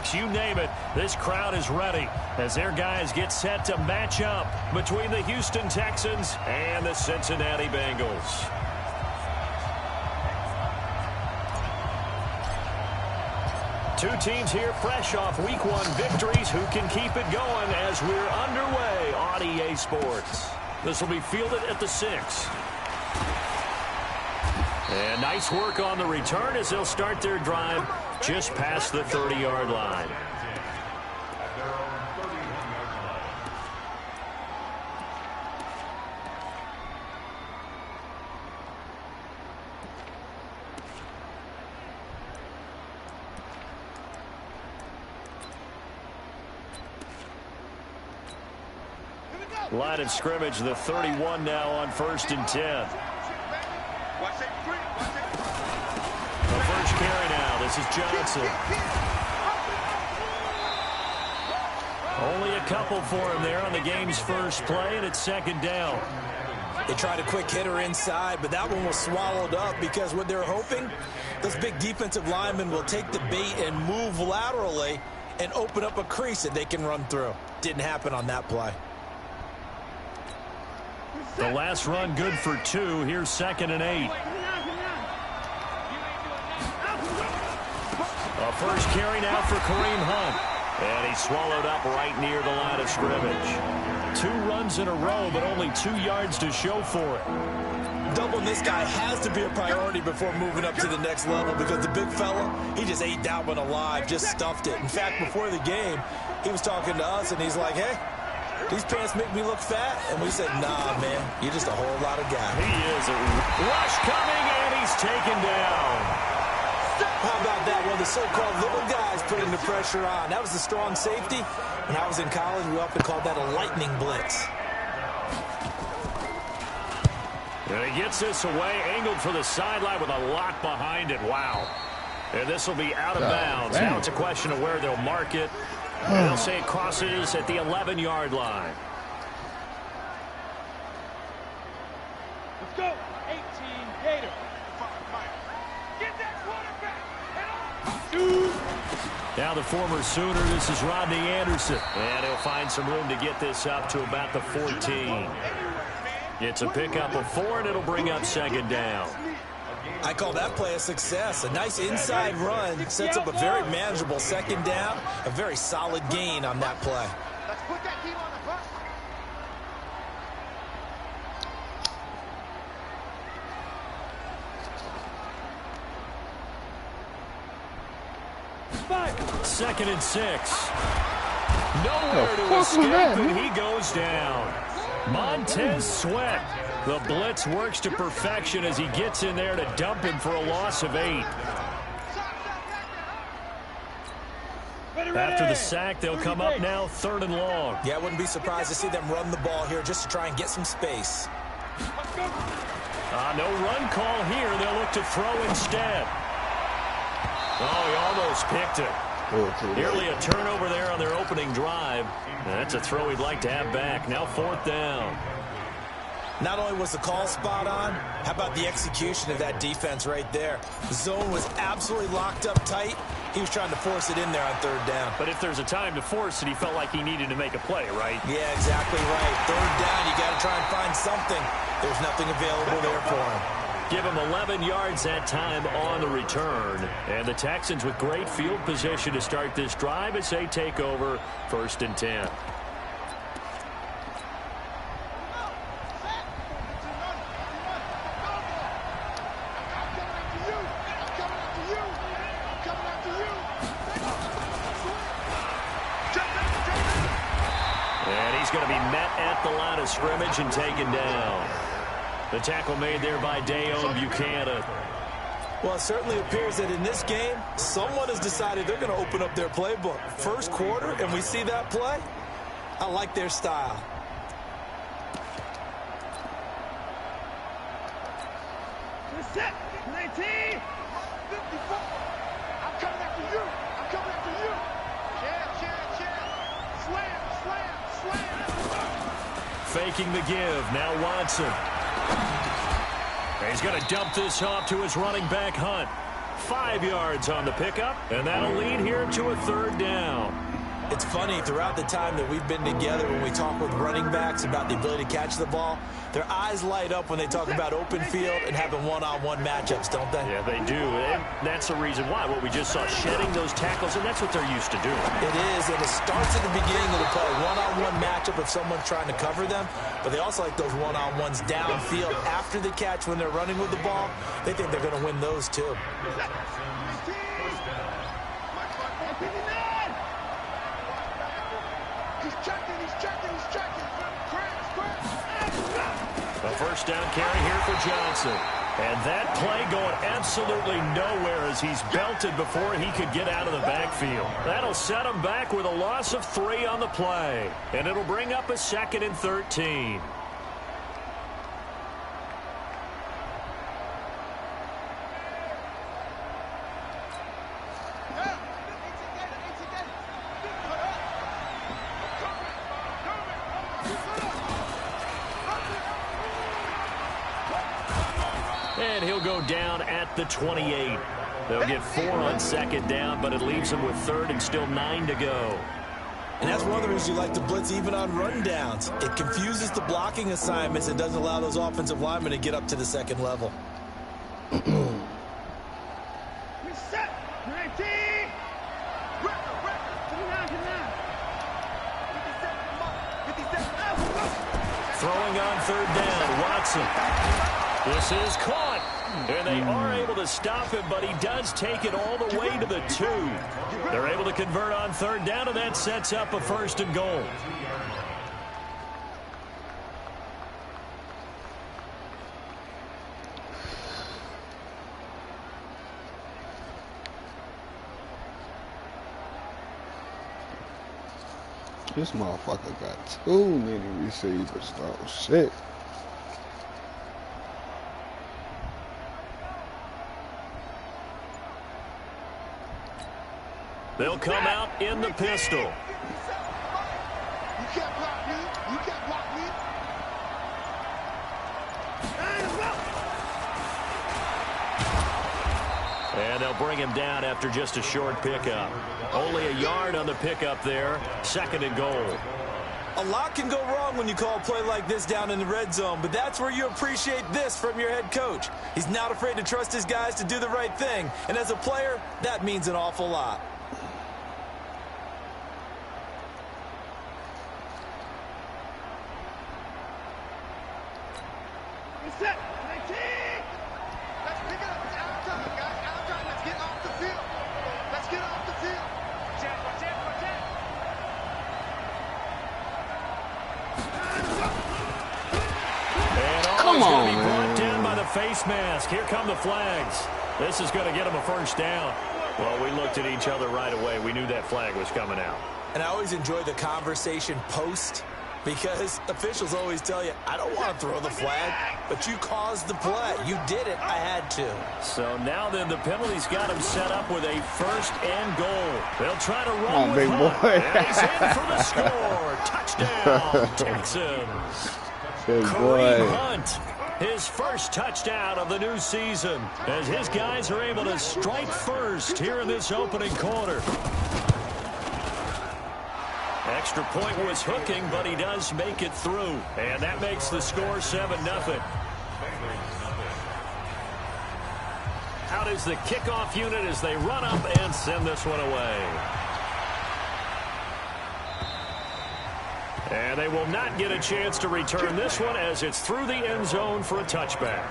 fireworks, you name it. This crowd is ready as their guys get set to match up between the Houston Texans and the Cincinnati Bengals. Two teams here fresh off Week 1 victories. Who can keep it going as we're underway on EA Sports? This will be fielded at the 6. And nice work on the return as they'll start their drive just past the 30-yard line. Line of scrimmage, the 31 now on 1st and 10. The first carry now. This is Johnson. Only a couple for him there on the game's first play, and it's 2nd down. They tried a quick hitter inside, but that one was swallowed up because what they're hoping, those big defensive linemen will take the bait and move laterally and open up a crease that they can run through. Didn't happen on that play. The last run good for 2. Here's 2nd and 8. A first carry now for Kareem Hunt. And he's swallowed up right near the line of scrimmage. 2 runs in a row, but only 2 yards to show for it. Doubling this guy has to be a priority before moving up to the next level because the big fella, he just ate that one alive, just stuffed it. In fact, before the game, he was talking to us, and he's like, hey, these pants make me look fat. And we said, nah, man, you're just a whole lot of guy. He is. A rush coming, and he's taken down. How about that? One of the so-called little guys putting the pressure on. That was the strong safety. When I was in college, we often called that a lightning blitz. And he gets this away, angled for the sideline with a lot behind it. Wow. And this will be out of bounds. Now it's a question of where they'll mark it. And they'll say it crosses at the 11-yard line. Let's go. 18, Gator. Get that quarterback. Now the former Sooner, this is Rodney Anderson. And he'll find some room to get this up to about the 14. It's a pickup of 4, and it'll bring up 2nd down. I call that play a success. A nice inside run sets up a very manageable 2nd down. A very solid gain on that play. Let's put that team on the bus. Second and 6. Nowhere to escape, and he goes down. Montez Sweat. The blitz works to perfection as he gets in there to dump him for a loss of 8. After the sack, they'll come up now 3rd and long. Yeah, I wouldn't be surprised to see them run the ball here just to try and get some space. No run call here. They'll look to throw instead. Oh, he almost picked it. Nearly a turnover there on their opening drive. That's a throw he'd like to have back. Now 4th down. Not only was the call spot on, how about the execution of that defense right there? The zone was absolutely locked up tight. He was trying to force it in there on 3rd down. But if there's a time to force it, he felt like he needed to make a play, right? Yeah, exactly right. 3rd down, you got to try and find something. There's nothing available there for him. Give him 11 yards that time on the return. And the Texans with great field position to start this drive as they take over 1st and 10. And he's going to be met at the line of scrimmage and taken down. The tackle made there by Dayon Buchanan. Well, it certainly appears that in this game, someone has decided they're going to open up their playbook. First quarter, and we see that play. I like their style. Set. 19. 54. I'm coming after you. I'm coming after you. Jab. Slam. Faking the give. Now Watson. He's going to dump this off to his running back, Hunt. 5 yards on the pickup, and that'll lead here to a 3rd down. It's funny, throughout the time that we've been together, when we talk with running backs about the ability to catch the ball, their eyes light up when they talk about open field and having one-on-one matchups, don't they? Yeah, they do. And that's the reason why. What we just saw, shedding those tackles, and that's what they're used to doing. It is, and it starts at the beginning of the play. One-on-one matchup if someone's trying to cover them, but they also like those one-on-ones downfield after the catch when they're running with the ball. They think they're going to win those, too. A 1st down carry here for Johnson. And that play going absolutely nowhere as he's belted before he could get out of the backfield. That'll set him back with a loss of 3 on the play. And it'll bring up a 2nd and 13. And he'll go down at the 28. They'll get 4 on 2nd down, but it leaves them with 3rd and still 9 to go. And that's one of the reasons you like to blitz even on rundowns. It confuses the blocking assignments and doesn't allow those offensive linemen to get up to the 2nd level. Throwing on 3rd down, Watson. This is caught, and they are able to stop him, but he does take it all the way to the 2. They're able to convert on 3rd down, and that sets up a 1st and goal. This motherfucker got too many receivers, though. Shit. They'll come out in the pistol. You can't block me. You can't block me. And they'll bring him down after just a short pickup. Only a yard on the pickup there. 2nd and goal. A lot can go wrong when you call a play like this down in the red zone, but that's where you appreciate this from your head coach. He's not afraid to trust his guys to do the right thing, and as a player, that means an awful lot. Come on, man. Brought man. down by the face mask. Here come the flags. This is going to get him a 1st down. Well, we looked at each other right away. We knew that flag was coming out. And I always enjoy the conversation post because officials always tell you, I don't want to throw the flag, but you caused the play. You did it. I had to. So now then the penalty's got him set up with a 1st and goal. They'll try to run Come on, with big Hunt. boy. And he's in for the score. Touchdown, Texans. Big Kareem boy. Hunt, his 1st touchdown of the new season, as his guys are able to strike first here in this opening quarter. Extra point was hooking, but he does make it through, and that makes the score 7-0. Out is the kickoff unit as they run up and send this one away. And they will not get a chance to return this one as it's through the end zone for a touchback.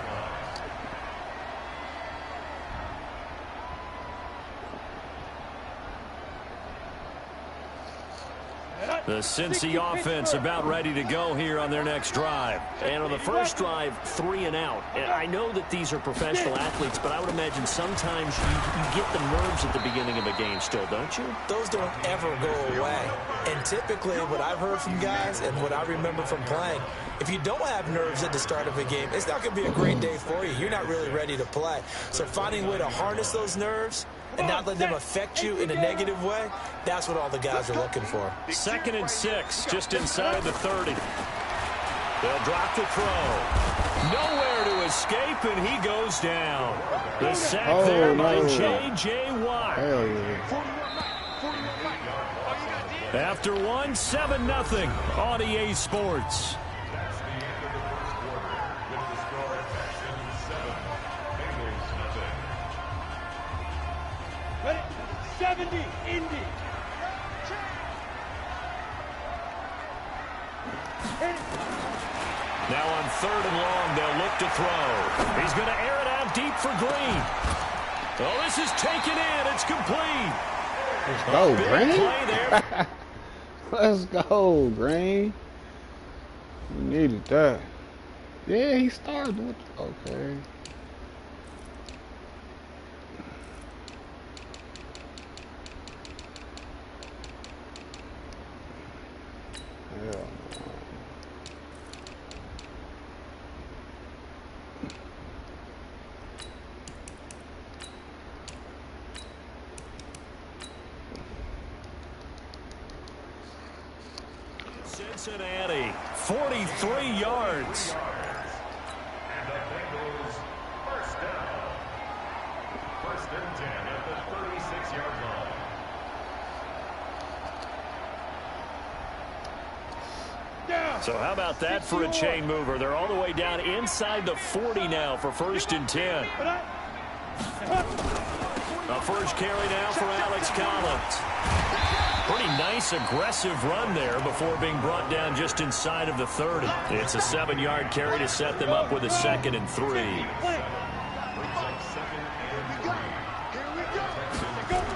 The Cincy offense about ready to go here on their next drive. And on the first drive, 3 and out. And I know that these are professional athletes, but I would imagine sometimes you get the nerves at the beginning of a game still, don't you? Those don't ever go away. And typically what I've heard from guys and what I remember from playing, if you don't have nerves at the start of a game, it's not going to be a great day for you. You're not really ready to play. So finding a way to harness those nerves and not let them affect you in a negative way, that's what all the guys are looking for. 2nd and 6, just inside the 30. They'll drop the throw. Nowhere to escape, and he goes down. The sack there by J.J. Watt. Hell yeah. After one, 7-0 on EA Sports. Ready? 70, Indy. Now on 3rd and long, they'll look to throw. He's going to air it out deep for Green. Oh, this is taken in. It's complete. Let's go, Green. Let's go, Green. We needed that. Yeah, he started with. Okay. Yeah. Cincinnati, 43 yards. And the Bengals first down. 1st and 10 at the 36-yard line. So how about that for a chain mover? They're all the way down inside the 40 now for 1st and 10. A first carry now for Alex Collins. Pretty nice, aggressive run there before being brought down just inside of the 30. It's a 7-yard carry to set them up with a 2nd and 3.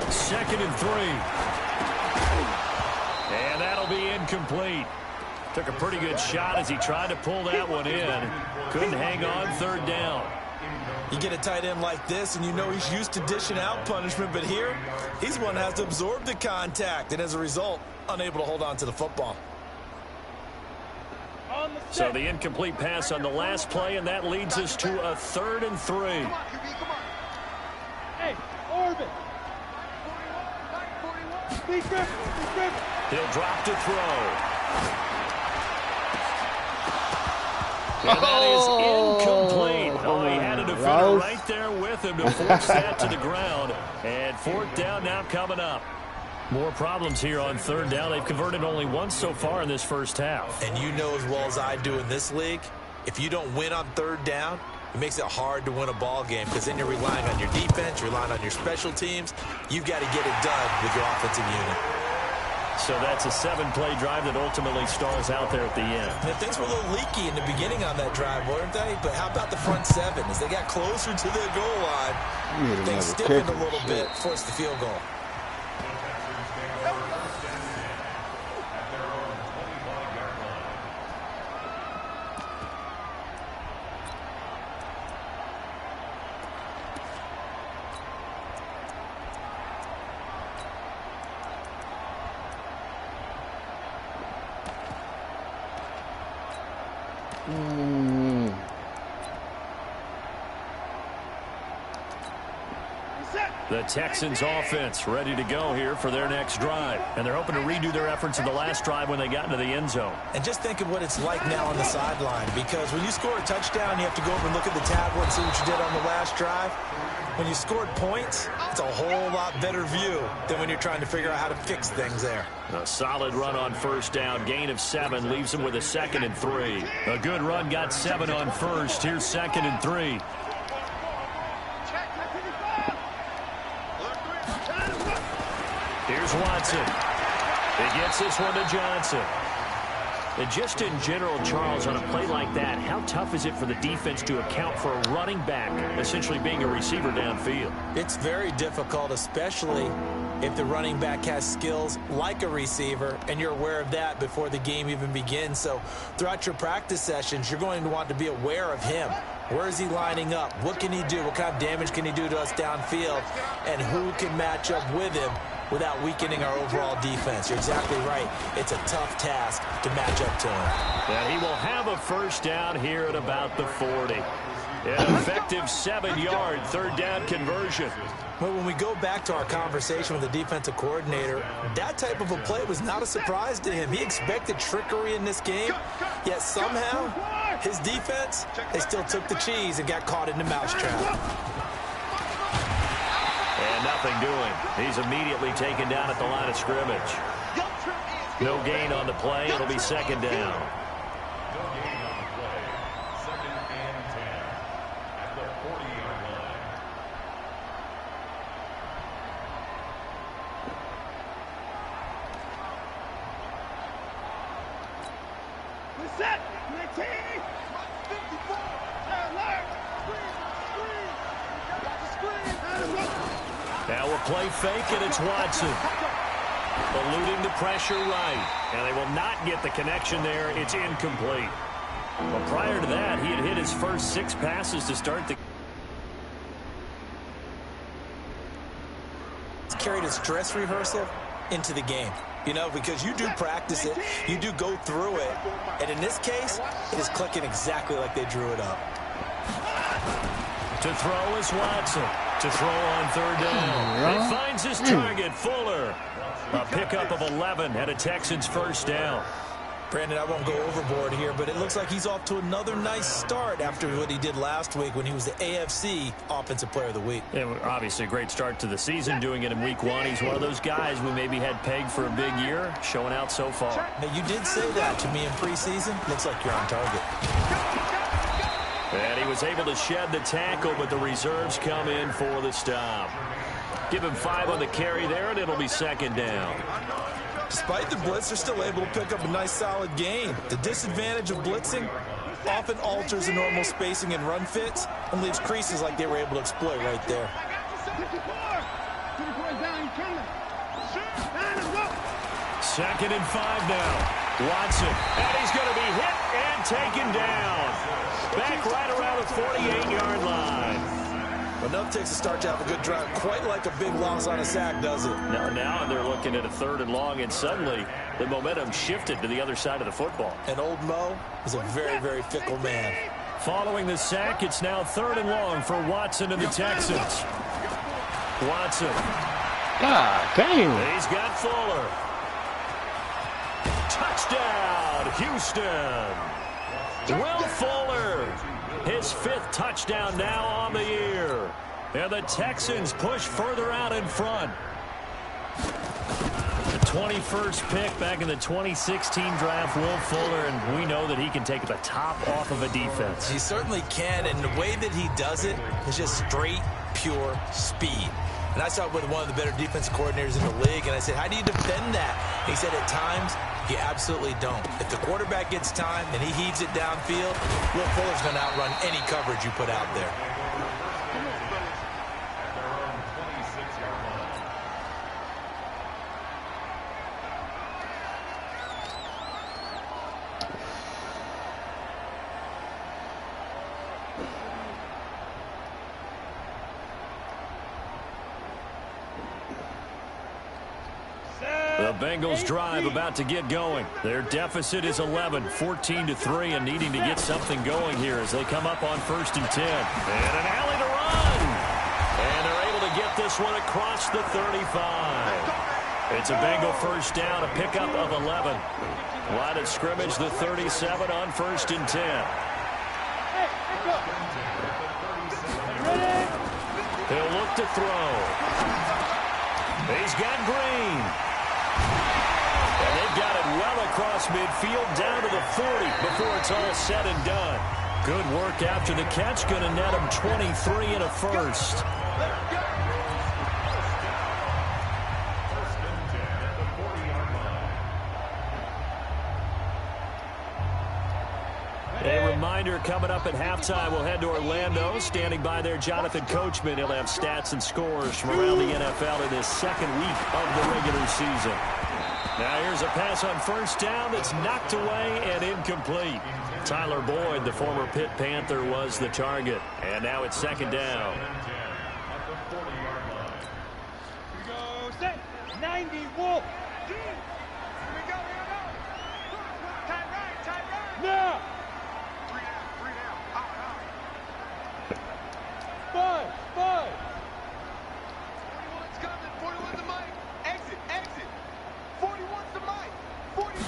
2nd and 3. And that'll be incomplete. Took a pretty good shot as he tried to pull that one in. Couldn't hang on 3rd down. You get a tight end like this, and you know he's used to dishing out punishment, but here, he's one that has to absorb the contact, and as a result, unable to hold on to the football. So the incomplete pass on the last play, and that leads us to a 3rd and 3. Hey, Orbit. He'll drop to throw. And that is incomplete. Oh, he had a defender right there with him to force that to the ground. And 4th down now coming up. More problems here on 3rd down. They've converted only once so far in this first half. And you know as well as I do in this league, if you don't win on 3rd down, it makes it hard to win a ball game because then you're relying on your defense, relying on your special teams. You've got to get it done with your offensive unit. So that's a 7-play drive that ultimately stalls out there at the end. And things were a little leaky in the beginning on that drive, weren't they? But how about the front 7? As they got closer to the goal line, things stiffened a little bit, forced the field goal. The Texans offense ready to go here for their next drive. And they're hoping to redo their efforts in the last drive when they got into the end zone. And just think of what it's like now on the sideline, because when you score a touchdown, you have to go over and look at the tablet and see what you did on the last drive. When you scored points, it's a whole lot better view than when you're trying to figure out how to fix things there. A solid run on 1st down. Gain of 7 leaves them with a 2nd and 3. A good run got 7 on 1st. Here's 2nd and 3. Here's Watson. He gets this one to Johnson. And just in general, Charles, on a play like that, how tough is it for the defense to account for a running back essentially being a receiver downfield? It's very difficult, especially if the running back has skills like a receiver, and you're aware of that before the game even begins. So throughout your practice sessions, you're going to want to be aware of him. Where is he lining up? What can he do? What kind of damage can he do to us downfield? And who can match up with him without weakening our overall defense? You're exactly right. It's a tough task to match up to him. And he will have a 1st down here at about the 40. An effective 7-yard 3rd down conversion. But when we go back to our conversation with the defensive coordinator, that type of a play was not a surprise to him. He expected trickery in this game, yet somehow his defense, they still took the cheese and got caught in the mousetrap. And nothing doing. He's immediately taken down at the line of scrimmage. No gain on the play. It'll be second down. No gain on the play. 2nd and 10 at the 40-yard line. We're set. 19. 54. Alert. Screen. Now we'll play fake, and it's Watson. Eluding the pressure right. And they will not get the connection there. It's incomplete. But prior to that, he had hit his first 6 passes to start the... He's carried his dress rehearsal into the game. You know, because you do practice it, you do go through it, and in this case, it is clicking exactly like they drew it up. To throw is Watson. To throw on 3rd down. He finds his target, Fuller. A pickup of 11 and a Texans first down. Brandon, I won't go overboard here, but it looks like he's off to another nice start after what he did last week when he was the AFC Offensive Player of the Week. Yeah, obviously a great start to the season, doing it in week 1. He's one of those guys we maybe had pegged for a big year, showing out so far. Now, you did say that to me in preseason. Looks like you're on target. And he was able to shed the tackle, but the reserves come in for the stop. Give him 5 on the carry there, and it'll be second down. Despite the blitz, they're still able to pick up a nice, solid gain. The disadvantage of blitzing often alters the normal spacing and run fits and leaves creases like they were able to exploit right there. Second and 5 now. Watson, and he's going to be hit and taken down. Back right around the 48-yard line. Enough takes to start to have a good drive. Quite like a big loss on a sack, does it? Now they're looking at a 3rd and long, and suddenly the momentum shifted to the other side of the football. And old Mo is a very, very fickle man. Following the sack, it's now 3rd and long for Watson and the Texans. Watson. God damn. He's got Fuller. Touchdown, Houston. Will Fuller. His 5th touchdown now on the year. And the Texans push further out in front. The 21st pick back in the 2016 draft, Will Fuller, and we know that he can take the top off of a defense. He certainly can, and the way that he does it is just straight, pure speed. And I saw it with one of the better defensive coordinators in the league, and I said, how do you defend that? He said, at times, you absolutely don't. If the quarterback gets time and he heaves it downfield, Will Fuller's going to outrun any coverage you put out there. The Bengals drive about to get going. Their deficit is 11, 14-3, and needing to get something going here as they come up on 1st and 10. And an alley to run. And they're able to get this one across the 35. It's a Bengal first down, a pickup of 11. Line of scrimmage, the 37 on 1st and 10. He'll look to throw. He's got Green. And they've got it well across midfield down to the 40 before it's all said and done. Good work after the catch. Going to net him 23 and a first. A reminder coming up at halftime, we'll head to Orlando. Standing by there, Jonathan Coachman. He'll have stats and scores from around the NFL in this 2nd week of the regular season. Now here's a pass on 1st down that's knocked away and incomplete. Tyler Boyd, the former Pitt Panther, was the target. And now it's 2nd down. We go set. 90 Wolf. Here we go. Time right. Now. 3 down. 5.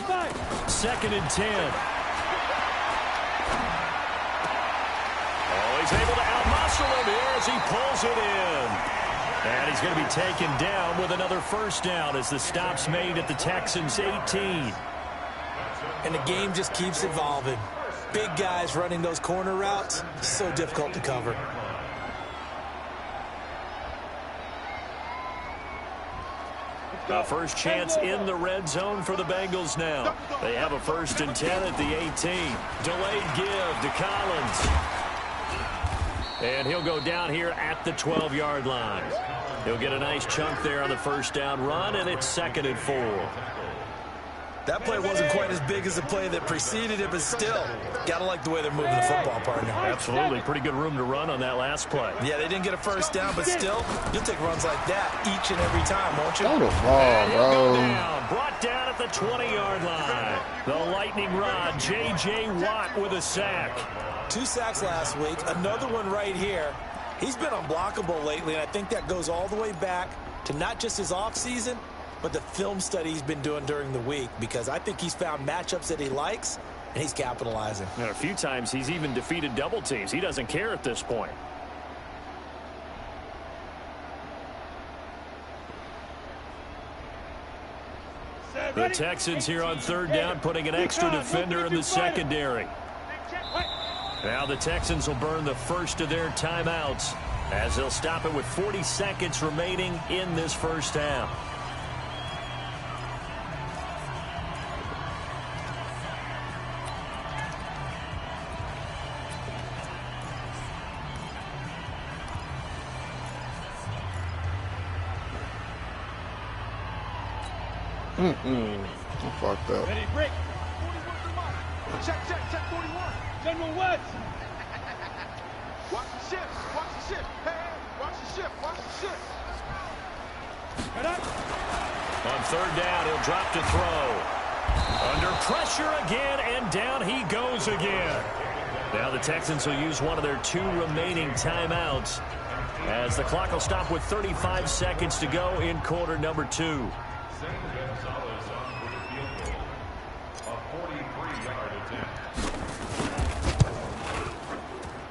2nd and 10. Oh, he's able to outmuscle him here as he pulls it in. And he's going to be taken down with another first down as the stop's made at the Texans' 18. And the game just keeps evolving. Big guys running those corner routes, so difficult to cover. A first chance in the red zone for the Bengals now. They have a 1st and 10 at the 18. Delayed give to Collins. And he'll go down here at the 12-yard line. He'll get a nice chunk there on the first down run, and it's 2nd and 4. That play wasn't quite as big as the play that preceded it, but still, gotta like the way they're moving the football, partner. Absolutely. Pretty good room to run on that last play. Yeah, they didn't get a first down, but still, you'll take runs like that each and every time, won't you? Throw the ball, bro. Down, brought down at the 20-yard line. The lightning rod, J.J. Watt with a sack. 2 sacks last week, another one right here. He's been unblockable lately, and I think that goes all the way back to not just his offseason, but the film study he's been doing during the week, because I think he's found matchups that he likes, and he's capitalizing. And a few times he's even defeated double teams. He doesn't care at this point. The Texans here on 3rd down, putting an extra defender in the secondary. Now the Texans will burn the first of their timeouts as they'll stop it with 40 seconds remaining in this first half. I fucked up. Ready, break. 41. Check, 41. General Woods. Watch the shift. Hey, watch the shift. Head up. On 3rd down, he'll drop to throw. Under pressure again, and down he goes again. Now the Texans will use one of their 2 remaining timeouts as the clock will stop with 35 seconds to go in quarter number 2.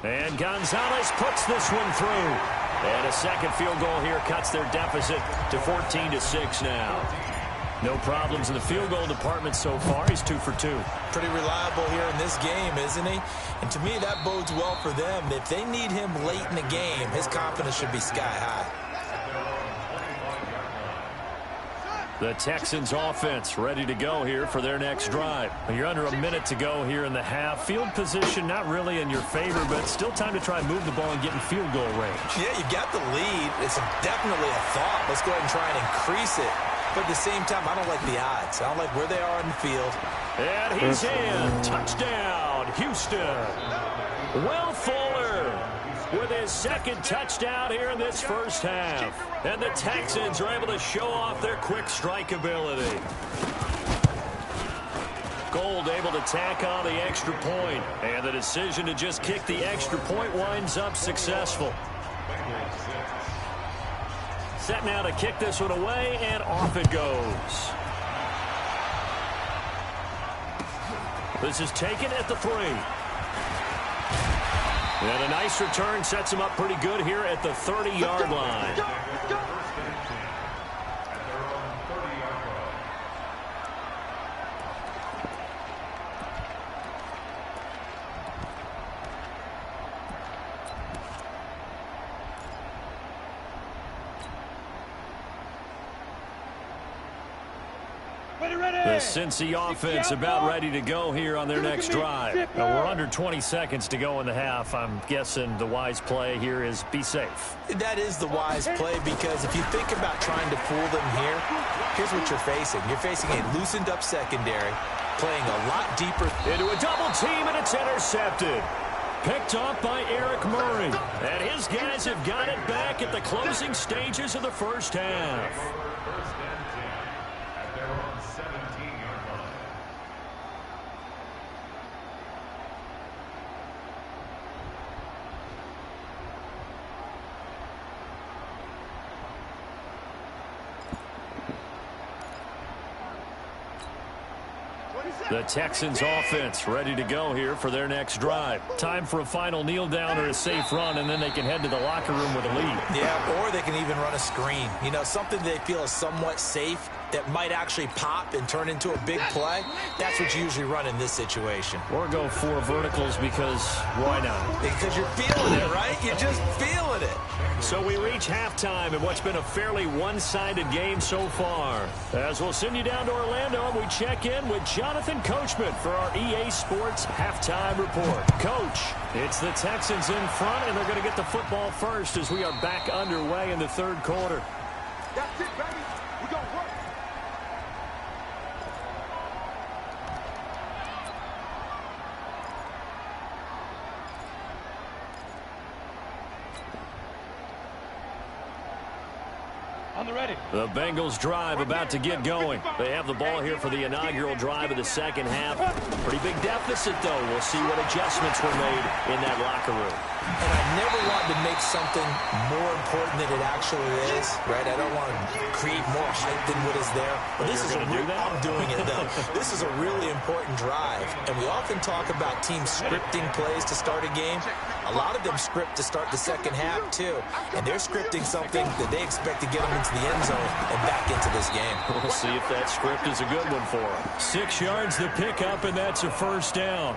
And Gonzalez puts this one through. And a second field goal here cuts their deficit to 14-6 now. No problems in the field goal department so far. He's 2 for 2. Pretty reliable here in this game, isn't he? And to me, that bodes well for them. If they need him late in the game, his confidence should be sky high. The Texans offense ready to go here for their next drive. You're under a minute to go here in the half. Field position not really in your favor, but still time to try and move the ball and get in field goal range. Yeah, you got the lead. It's definitely a thought. Let's go ahead and try and increase it. But at the same time, I don't like the odds. I don't like where they are in the field. And he's in. Touchdown, Houston. Will Fuller with his 2nd touchdown here in this first half. And the Texans are able to show off their quick strike ability. Gold able to tack on the extra point. And the decision to just kick the extra point winds up successful. Set now to kick this one away, and off it goes. This is taken at the 3. And a nice return sets him up pretty good here at the 30-yard line. The Cincy offense about ready to go here on their next drive. Now, we're under 20 seconds to go in the half. I'm guessing the wise play here is be safe. That is the wise play, because if you think about trying to fool them here, here's what you're facing. You're facing a loosened up secondary, playing a lot deeper. Into a double team, and it's intercepted. Picked off by Eric Murray. And his guys have got it back at the closing stages of the first half. The Texans offense ready to go here for their next drive. Time for a final kneel down or a safe run, and then they can head to the locker room with a lead. Yeah, or they can even run a screen. You know, something they feel is somewhat safe that might actually pop and turn into a big play. That's what you usually run in this situation. Or go 4 verticals because why not? Because you're feeling it, right? You're just feeling it. So we reach halftime in what's been a fairly one-sided game so far. As we'll send you down to Orlando, and we check in with Jonathan Coachman for our EA Sports Halftime Report. Coach, it's the Texans in front, and they're going to get the football first as we are back underway in the third quarter. That's it, baby. We gonna work. On the ready. The Bengals drive about to get going. They have the ball here for the inaugural drive of the second half. Pretty big deficit, though. We'll see what adjustments were made in that locker room. And I never want to make something more important than it actually is, right? I don't want to create more hype than what is there. But this is I'm doing it, though. This is a really important drive. And we often talk about teams scripting plays to start a game. A lot of them script to start the second half, too. And they're scripting something that they expect to get them into the end zone and back into this game. We'll see if that script is a good one for them. 6 yards the pickup, and that's a first down.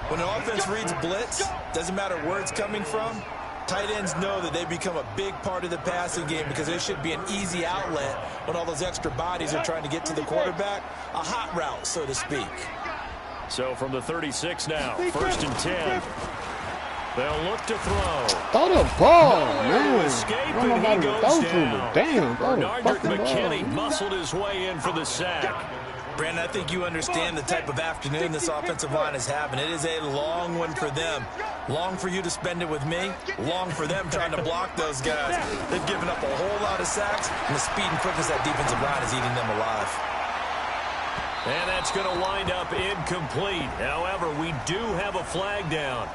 When an offense reads blitz, doesn't matter where it's coming from, tight ends know that they become a big part of the passing game because there should be an easy outlet when all those extra bodies are trying to get to the quarterback. A hot route, so to speak. So from the 36 now, 1st and 10. They'll look to throw. Throw the ball, man. Escape, and he goes down. Damn, Bernard McKinney muscled his way in for the sack. Brandon, I think you understand the type of afternoon this offensive line is having. It is a long one for them. Long for you to spend it with me. Long for them trying to block those guys. They've given up a whole lot of sacks, and the speed and quickness of that defensive line is eating them alive. And that's going to wind up incomplete. However, we do have a flag down.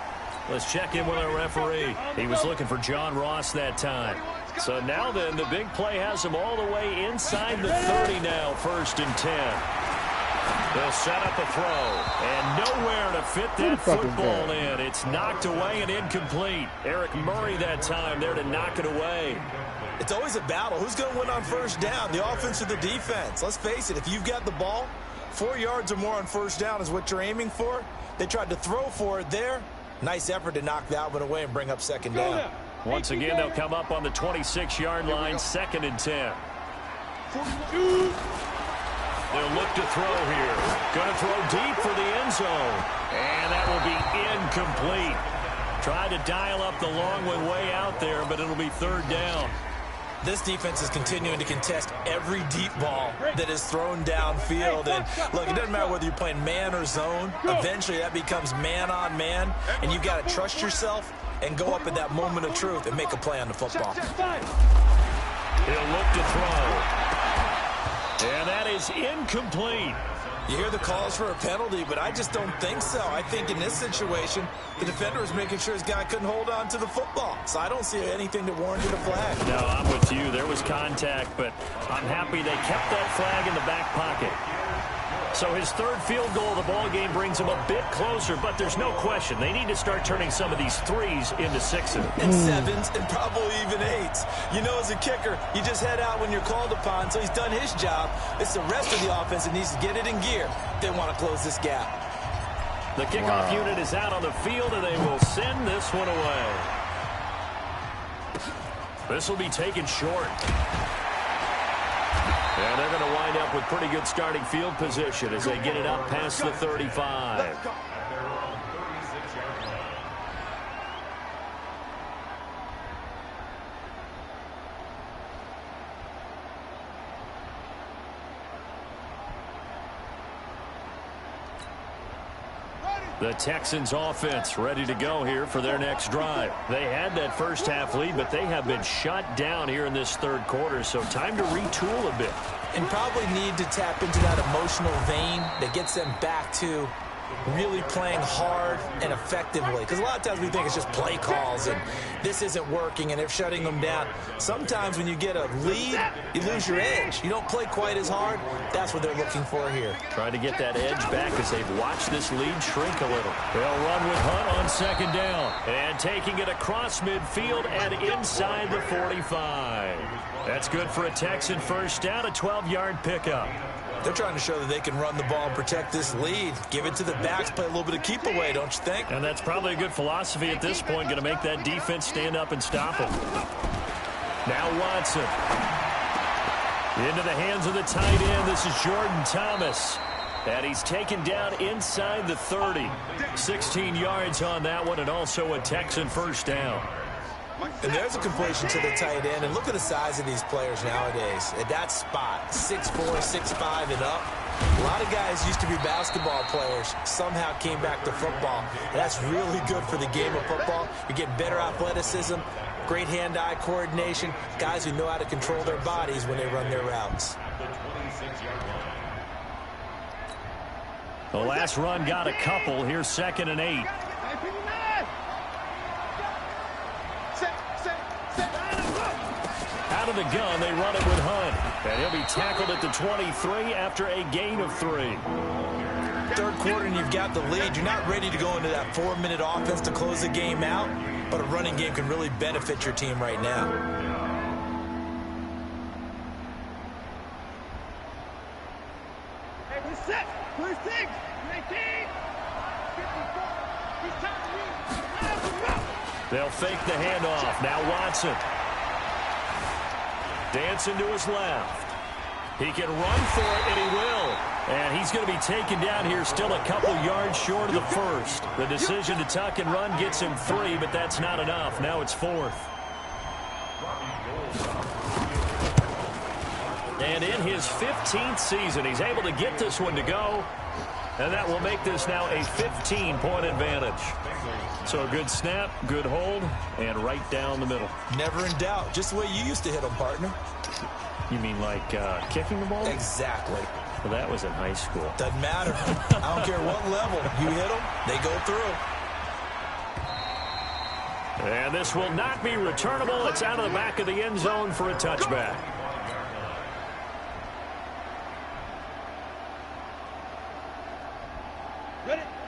Let's check in with our referee. He was looking for John Ross that time. So now then, the big play has him all the way inside the 30 now, 1st and 10. They'll set up a throw, and nowhere to fit that football in. It's knocked away and incomplete. Eric Murray that time there to knock it away. It's always a battle. Who's going to win on first down, the offense or the defense? Let's face it, if you've got the ball, 4 yards or more on first down is what you're aiming for. They tried to throw for it there. Nice effort to knock that one away and bring up second down. Once again, they'll come up on the 26-yard line, 2nd and 10. They'll look to throw here. Going to throw deep for the end zone. And that will be incomplete. Tried to dial up the long one way out there, but it'll be 3rd down. This defense is continuing to contest every deep ball that is thrown downfield. And look, it doesn't matter whether you're playing man or zone. Eventually, that becomes man on man. And you've got to trust yourself and go up at that moment of truth and make a play on the football. He'll look to throw. And that is incomplete. You hear the calls for a penalty, but I just don't think so. I think in this situation, the defender was making sure his guy couldn't hold on to the football. So I don't see anything that warranted a flag. No, I'm with you. There was contact, but I'm happy they kept that flag in the back pocket. So his 3rd field goal of the ball game brings him a bit closer, but there's no question they need to start turning some of these 3s into 6s. And 7s and probably even 8s. You know, as a kicker, you just head out when you're called upon, so he's done his job. It's the rest of the offense that needs to get it in gear if they want to close this gap. The kickoff unit is out on the field, and they will send this one away. This will be taken short. And they're going to wind up with pretty good starting field position as they get it up past the 35. The Texans offense ready to go here for their next drive. They had that first half lead, but they have been shut down here in this 3rd quarter, so time to retool a bit. And probably need to tap into that emotional vein that gets them back to really playing hard and effectively. Because a lot of times we think it's just play calls and this isn't working and they're shutting them down. Sometimes when you get a lead, you lose your edge. You don't play quite as hard. That's what they're looking for here. Trying to get that edge back as they've watched this lead shrink a little. They'll run with Hunt on second down. And taking it across midfield and inside the 45. That's good for a Texan first down, a 12-yard pickup. They're trying to show that they can run the ball and protect this lead. Give it to the backs, play a little bit of keep away, don't you think? And that's probably a good philosophy at this point, going to make that defense stand up and stop them. Now Watson. Into the hands of the tight end. This is Jordan Thomas. And he's taken down inside the 30. 16 yards on that one, and also a Texan first down. And there's a completion to the tight end. And look at the size of these players nowadays. At that spot, 6'4", 6'5", and up. A lot of guys used to be basketball players, somehow came back to football. And that's really good for the game of football. You're getting better athleticism, great hand-eye coordination, guys who know how to control their bodies when they run their routes. The last run got a couple. Here's 2nd and 8. Out of the gun, they run it with Hunt. And he'll be tackled at the 23 after a gain of 3. Third quarter and you've got the lead. You're not ready to go into that 4-minute offense to close the game out, but a running game can really benefit your team right now. They'll fake the handoff. Now Watson. Dancing to his left. He can run for it, and he will. And he's going to be taken down here, still a couple yards short of the first. The decision to tuck and run gets him 3, but that's not enough. Now it's 4th. And in his 15th season, he's able to get this one to go. And that will make this now a 15-point advantage. So a good snap, good hold, and right down the middle. Never in doubt. Just the way you used to hit them, partner. You mean like kicking the ball? Exactly. Well, that was in high school. Doesn't matter. I don't care what level. You hit them, they go through. And this will not be returnable. It's out of the back of the end zone for a touchback.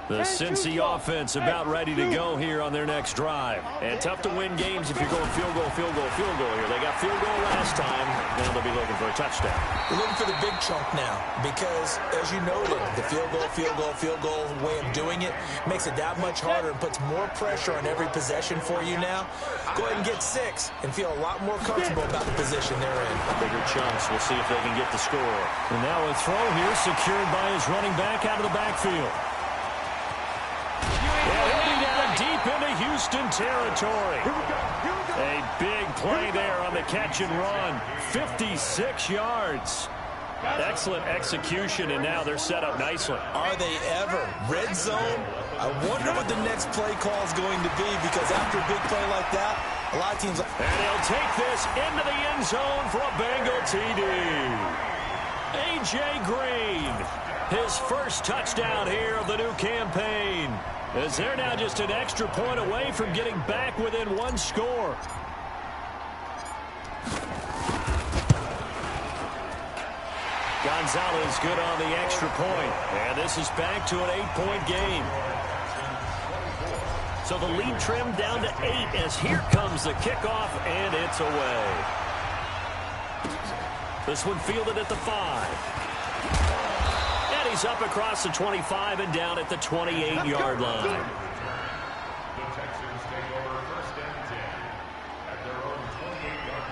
The Cincy offense about ready to go here on their next drive. And tough to win games if you're going field goal, field goal, field goal here. They got field goal last time. Now they'll be looking for a touchdown. They're looking for the big chunk now because, as you noted, the field goal way of doing it makes it that much harder and puts more pressure on every possession for you now. Go ahead and get 6 and feel a lot more comfortable about the position they're in. Bigger chunks. We'll see if they can get the score. And now a throw here secured by his running back out of the backfield. Deep into Houston territory. A big play there on the catch and run. 56 yards. Excellent execution, and now they're set up nicely. Are they ever? Red zone? I wonder what the next play call is going to be, because after a big play like that, a lot of teams... And he'll take this into the end zone for a Bengal TD. A.J. Green, his first touchdown here of the new campaign. As they're now just an extra point away from getting back within 1 score. Gonzalez good on the extra point. And this is back to an 8-point game. So the lead trimmed down to 8 as here comes the kickoff, and it's away. This one fielded at the 5. He's up across the 25 and down at the 28-yard line. The Texans take over 1st and 10 at their own 28-yard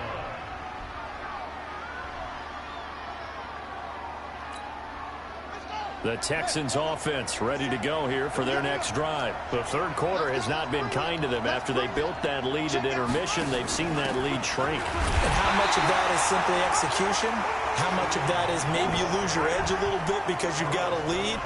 line. The Texans offense ready to go here for their next drive. The third quarter has not been kind to them. After they built that lead at intermission, they've seen that lead shrink. And how much of that is simply execution? How much of that is maybe you lose your edge a little bit because you've got a lead?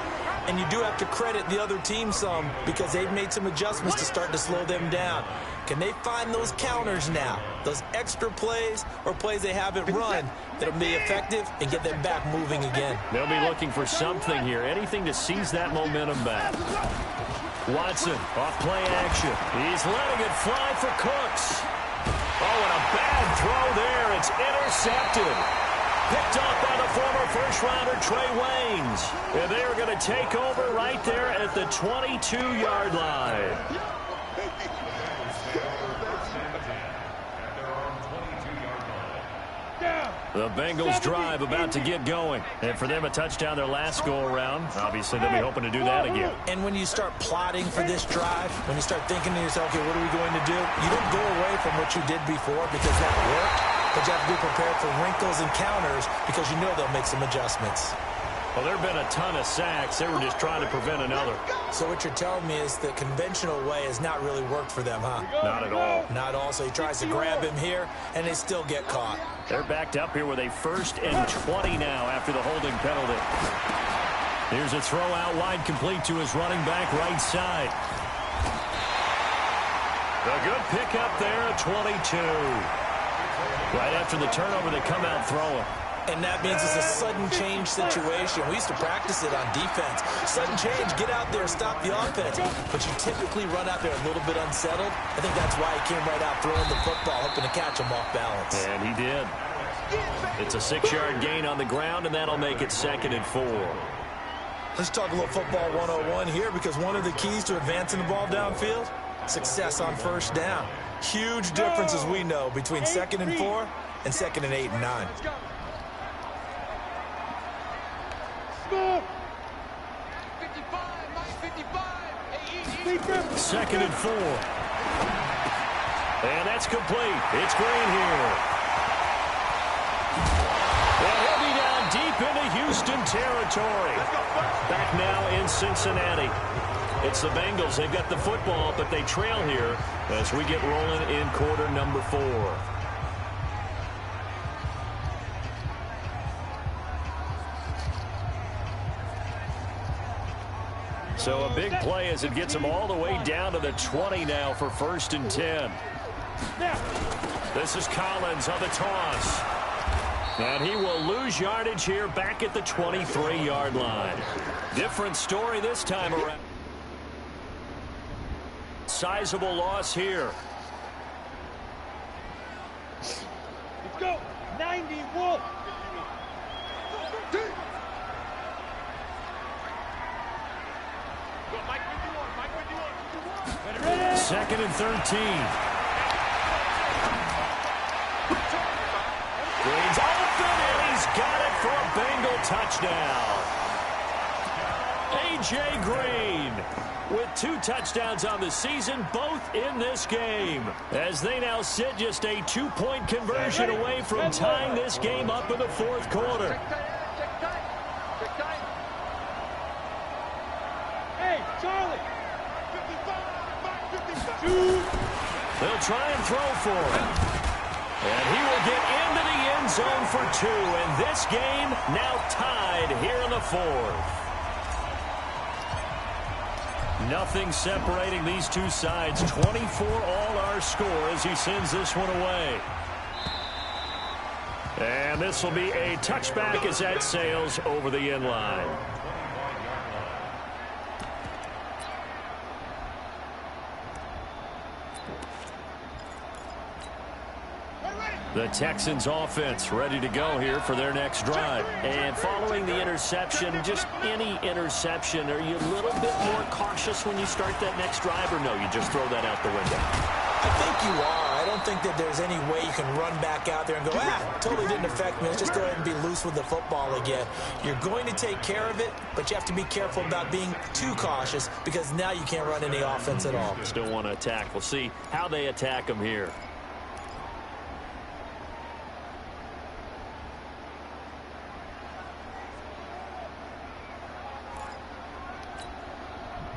And you do have to credit the other team some because they've made some adjustments to start to slow them down. Can they find those counters now, those extra plays or plays they haven't run that'll be effective and get them back moving again? They'll be looking for something here, anything to seize that momentum back. Watson, off play action. He's letting it fly for Cooks. Oh, and a bad throw there. It's intercepted. Picked up by the former first-rounder Trey Waynes. And they are going to take over right there at the 22-yard line. The Bengals drive about to get going. And for them, a touchdown their last go-around. Obviously, they'll be hoping to do that again. And when you start plotting for this drive, when you start thinking to yourself, okay, what are we going to do? You don't go away from what you did before because that worked. But you have to be prepared for wrinkles and counters because you know they'll make some adjustments. Well, there have been a ton of sacks. They were just trying to prevent another. So what you're telling me is the conventional way has not really worked for them, huh? Not at all. Not all. So he tries to grab him here, and they still get caught. They're backed up here with a 1st and 20 now after the holding penalty. Here's a throw out wide, complete to his running back right side. A good pickup there at 22. Right after the turnover, they come out throwing. And that means it's a sudden change situation. We used to practice it on defense. Sudden change, get out there, stop the offense. But you typically run out there a little bit unsettled. I think that's why he came right out throwing the football, hoping to catch him off balance. And he did. It's a 6-yard gain on the ground, and that'll make it 2nd and 4. Let's talk a little football 101 here because one of the keys to advancing the ball downfield, success on first down. Huge difference, as we know, between 2nd and 4 and 2nd and 8 and 9. 2nd and 4. And that's complete. It's Green here. And he'll be down deep into Houston territory. Back now in Cincinnati. It's the Bengals. They've got the football, but they trail here as we get rolling in quarter number 4. So a big play as it gets them all the way down to the 20 now for 1st and 10. This is Collins on the toss. And he will lose yardage here back at the 23-yard line. Different story this time around. Sizable loss here. Let's go. 90 Wolf. 2nd and 13. Green's open, and he's got it for a Bengal touchdown. A.J. Green with 2 touchdowns on the season, both in this game, as they now sit just a 2-point conversion away from tying this game up in the 4th quarter. Hey, Charlie. They'll try and throw for him. And he will get into the end zone for 2. And this game now tied here in the 4th. Nothing separating these two sides. 24 all our score as he sends this one away. And this will be a touchback as that sails over the end line. The Texans offense ready to go here for their next drive. And following the interception, just any interception, are you a little bit more cautious when you start that next drive, or no, you just throw that out the window? I think you are. I don't think that there's any way you can run back out there and go, totally didn't affect me. Let's just go ahead and be loose with the football again. You're going to take care of it, but you have to be careful about being too cautious because now you can't run any offense at all. Still want to attack. We'll see how they attack them here.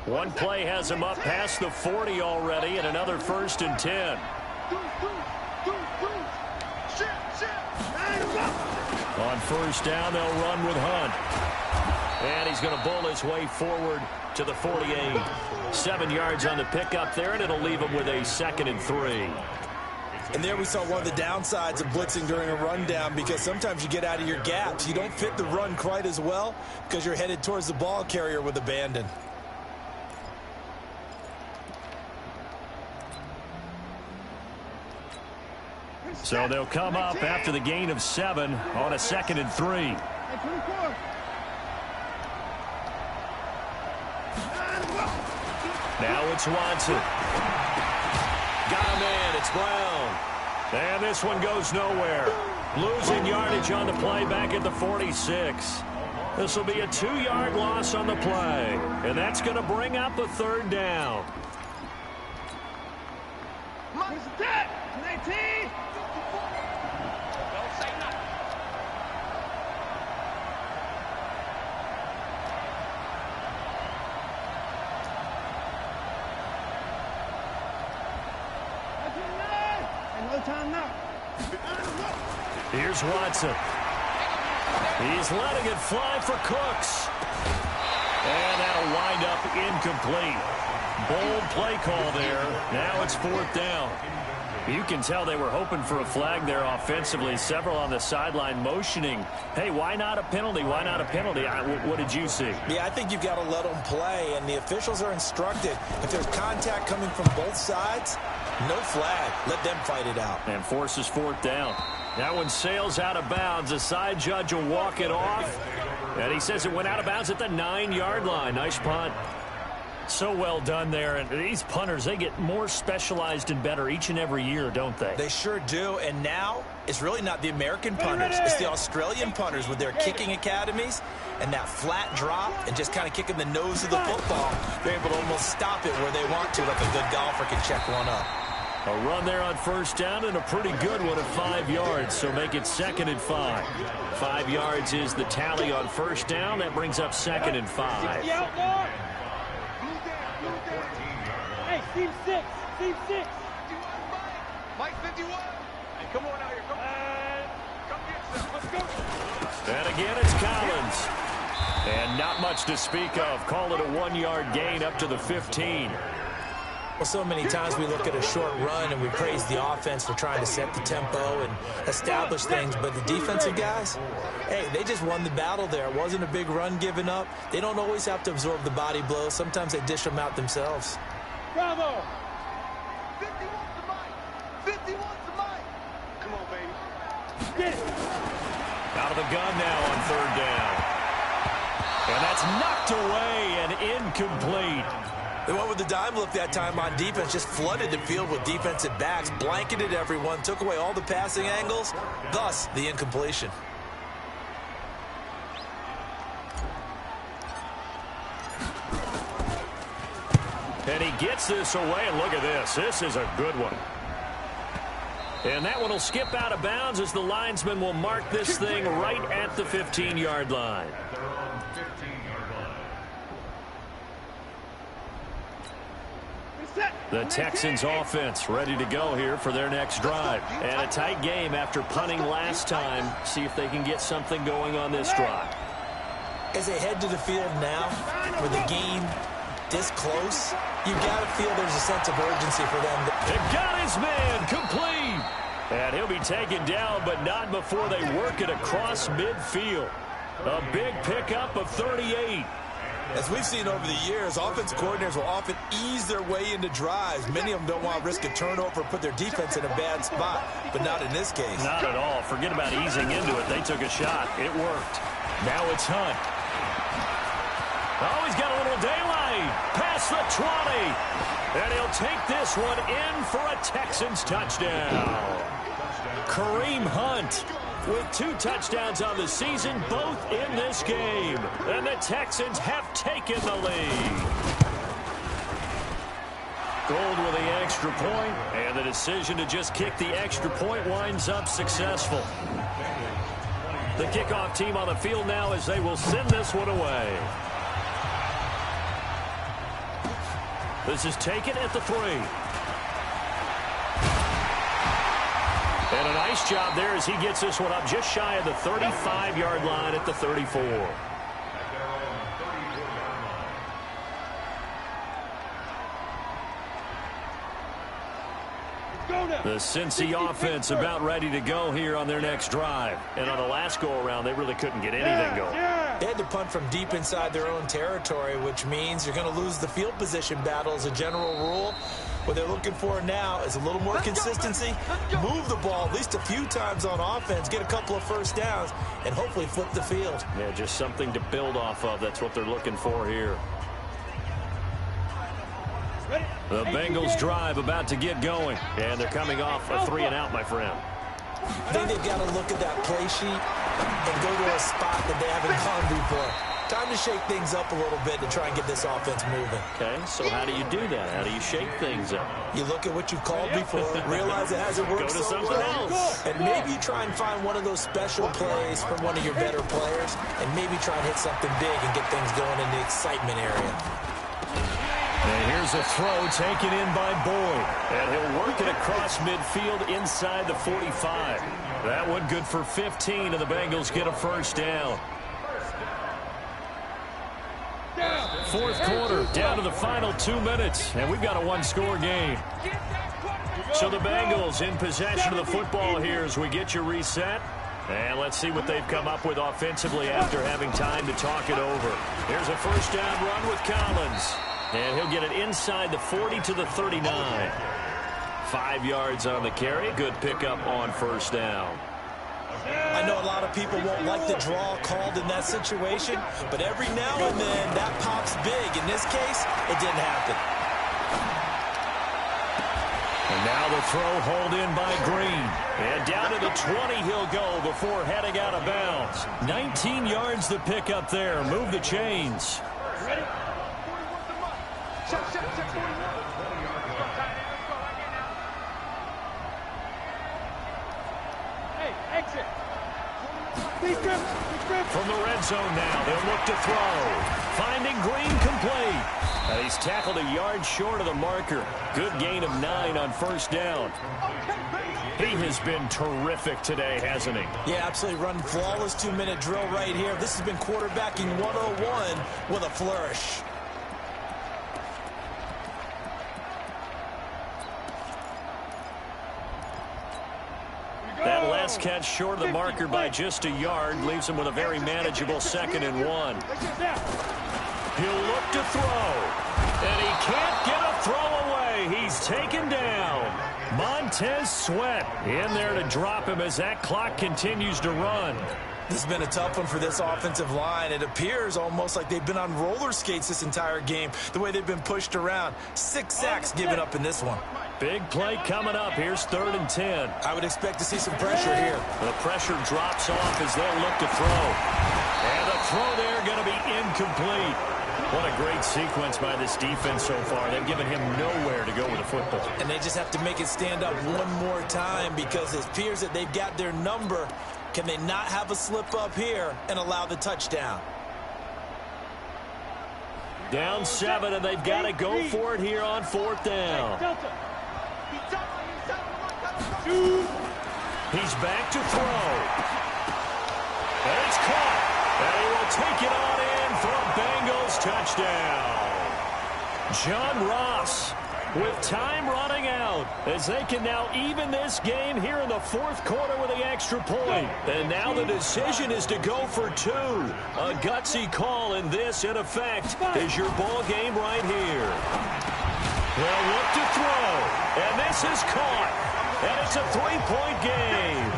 One play has him up past the 40 already, and another 1st and 10. On 1st down, they'll run with Hunt. And he's going to bowl his way forward to the 48. 7 yards on the pickup there, and it'll leave him with a 2nd and 3. And there we saw one of the downsides of blitzing during a rundown, because sometimes you get out of your gaps. You don't fit the run quite as well because you're headed towards the ball carrier with abandon. So they'll come up after the gain of 7 on a 2nd and 3. Now it's Watson. Got him in. It's Brown. And this one goes nowhere. Losing yardage on the play back at the 46. This will be a 2-yard loss on the play. And that's going to bring up a 3rd down. Here's Watson. He's letting it fly for Cooks. And that'll wind up incomplete. Bold play call there. Now it's 4th down. You can tell they were hoping for a flag there offensively. Several on the sideline motioning, hey, why not a penalty? Why not a penalty? What did you see? Yeah, I think you've got to let them play, and the officials are instructed. If there's contact coming from both sides, no flag. Let them fight it out. And forces 4th down. That one sails out of bounds. The side judge will walk it off. And he says it went out of bounds at the 9-yard line. Nice punt. So well done there. And these punters, they get more specialized and better each and every year, don't they? They sure do. And now it's really not the American punters. It's the Australian punters with their kicking academies and that flat drop and just kind of kicking the nose of the football. They're able to almost stop it where they want to, like a good golfer can check one up. A run there on 1st down and a pretty good one at 5 yards, so make it 2nd and 5. 5 yards is the tally on 1st down. That brings up 2nd and 5. Hey, Steve 6. Steve 6. Mike 51. Hey, come on out here. Come get some. Let's go. And again, it's Collins. And not much to speak of. Call it a 1-yard gain up to the 15. Well, so many times we look at a short run and we praise the offense for trying to set the tempo and establish things, but the defensive guys, hey, they just won the battle there. It wasn't a big run given up. They don't always have to absorb the body blows. Sometimes they dish them out themselves. Bravo. 50 wants the mic. 50 wants the mic. Come on, baby. Get it. Out of the gun now on 3rd down. And that's knocked away and incomplete. They went with the dime look that time on defense, just flooded the field with defensive backs, blanketed everyone, took away all the passing angles, thus the incompletion. And he gets this away, and look at this. This is a good one. And that one will skip out of bounds as the linesman will mark this thing right at the 15-yard line. The Texans offense ready to go here for their next drive. And a tight game after punting last time. See if they can get something going on this drive. As they head to the field now, with the game this close, you've got to feel there's a sense of urgency for them. They got his man complete. And he'll be taken down, but not before they work it across midfield. A big pickup of 38. As we've seen over the years, offensive coordinators will often ease their way into drives. Many of them don't want to risk a turnover or put their defense in a bad spot, but not in this case. Not at all. Forget about easing into it. They took a shot. It worked. Now it's Hunt. Oh, he's got a little daylight. Past the 20. And he'll take this one in for a Texans touchdown. Kareem Hunt with 2 touchdowns on the season, both in this game. And the Texans have taken the lead. Gold with the extra point, and the decision to just kick the extra point winds up successful. The kickoff team on the field now as they will send this one away. This is taken at the 3. And a nice job there as he gets this one up just shy of the 35-yard line at the 34. The Cincy offense about ready to go here on their next drive. And on the last go-around, they really couldn't get anything going. They had to punt from deep inside their own territory, which means you're going to lose the field position battle as a general rule. What they're looking for now is a little more consistency, move the ball at least a few times on offense, get a couple of first downs, and hopefully flip the field. Yeah, just something to build off of. That's what they're looking for here. The Bengals drive about to get going, and they're coming off a 3-and-out, my friend. I think they've got to look at that play sheet and go to a spot that they haven't gone before. Time to shake things up a little bit to try and get this offense moving. Okay, so how do you do that? How do you shake things up? You look at what you've called before, realize it hasn't worked Go to so something well, else. and maybe you try and find one of those special plays from one of your better players, and maybe try and hit something big and get things going in the excitement area. And here's a throw taken in by Boyd. And he'll work it across midfield inside the 45. That one good for 15, and the Bengals get a first down. Fourth quarter, down to the final 2 minutes, and we've got a one-score game. So the Bengals in possession of the football here as we get you reset. And let's see what they've come up with offensively after having time to talk it over. Here's a first down run with Collins. And he'll get it inside the 40 to the 39. 5 yards on the carry. Good pickup on first down. I know a lot of people won't like the draw called in that situation, but every now and then that pops big. In this case, it didn't happen. And now the throw hauled in by Green. And down to the 20 he'll go before heading out of bounds. 19 yards to pick up there. Move the chains. Ready? 41 check 41. Hey, exit. From the red zone now, they'll look to throw. Finding Green complete. And he's tackled a yard short of the marker. Good gain of 9 on first down. He has been terrific today, hasn't he? Yeah, absolutely. Run flawless 2-minute drill right here. This has been quarterbacking 101 with a flourish. That last catch short of the marker by just a yard leaves him with a very manageable 2nd and 1. He'll look to throw. And he can't get a throw away. He's taken down. Montez Sweat in there to drop him as that clock continues to run. This has been a tough one for this offensive line. It appears almost like they've been on roller skates this entire game, the way they've been pushed around. 6 sacks given up in this one. Big play coming up. Here's 3rd and 10. I would expect to see some pressure here. The pressure drops off as they'll look to throw. And the throw there going to be incomplete. What a great sequence by this defense so far. They've given him nowhere to go with the football. And they just have to make it stand up one more time because it appears that they've got their number. Can they not have a slip up here and allow the touchdown? Down 7, and they've got to go for it here on 4th down. He's back to throw. And it's caught. And he will take it on in for a Bengals touchdown. John Ross with time running out as they can now even this game here in the 4th quarter with the extra point. And now the decision is to go for 2. A gutsy call, and this, in effect, is your ball game right here. They'll look to throw, and this is caught. And it's a 3-point game.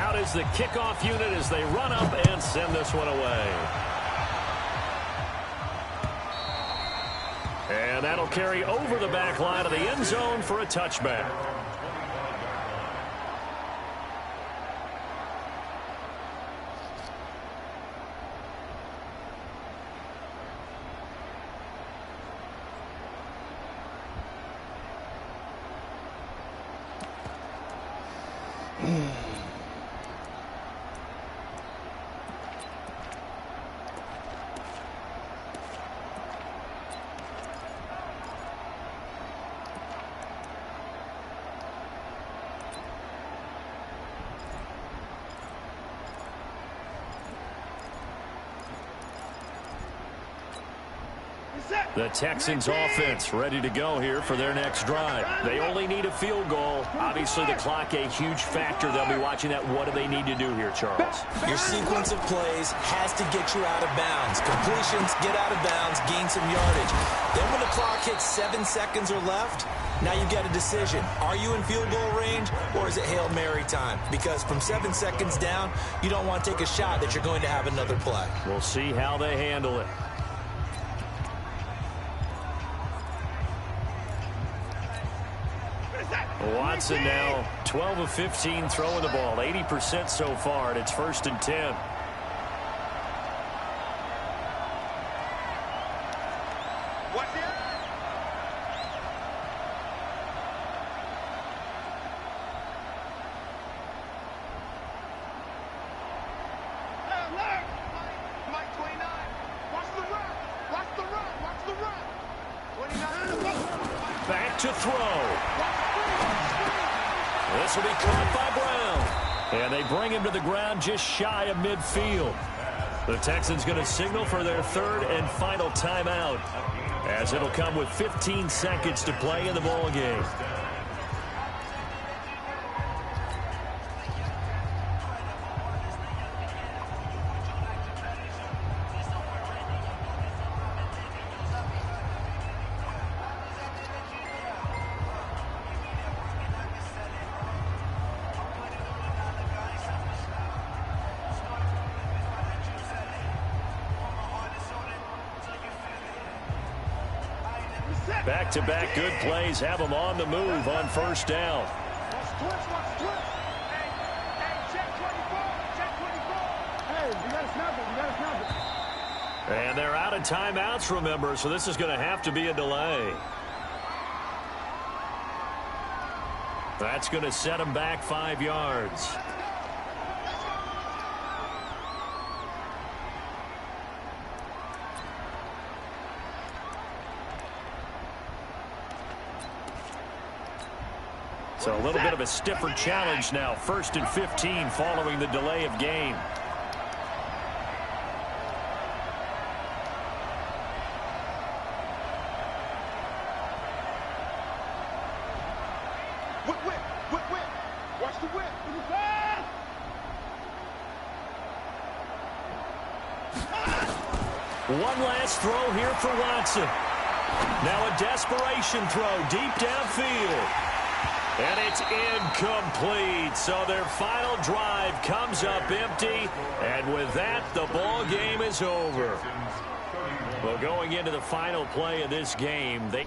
Out is the kickoff unit as they run up and send this one away. And that'll carry over the back line of the end zone for a touchback. The Texans offense ready to go here for their next drive. They only need a field goal. Obviously, the clock a huge factor. They'll be watching that. What do they need to do here, Charles? Your sequence of plays has to get you out of bounds. Completions, get out of bounds, gain some yardage. Then when the clock hits 7 seconds or left, now you've got a decision. Are you in field goal range, or is it Hail Mary time? Because from 7 seconds down, you don't want to take a shot that you're going to have another play. We'll see how they handle it. Watson now 12 of 15 throwing the ball, 80% so far, and it's 1st and 10. Back to throw. This will be caught by Brown. And they bring him to the ground just shy of midfield. The Texans going to signal for their 3rd and final timeout, as it'll come with 15 seconds to play in the ball game. Back-to-back good plays have them on the move on 1st down. And they're out of timeouts, remember, so this is going to have to be a delay. That's going to set them back 5 yards. So a little bit of a stiffer challenge now. 1st and 15 following the delay of game. Whip. Watch the whip. One last throw here for Watson. Now a desperation throw deep downfield. And it's incomplete. So their final drive comes up empty. And with that, the ball game is over. Well, going into the final play of this game, they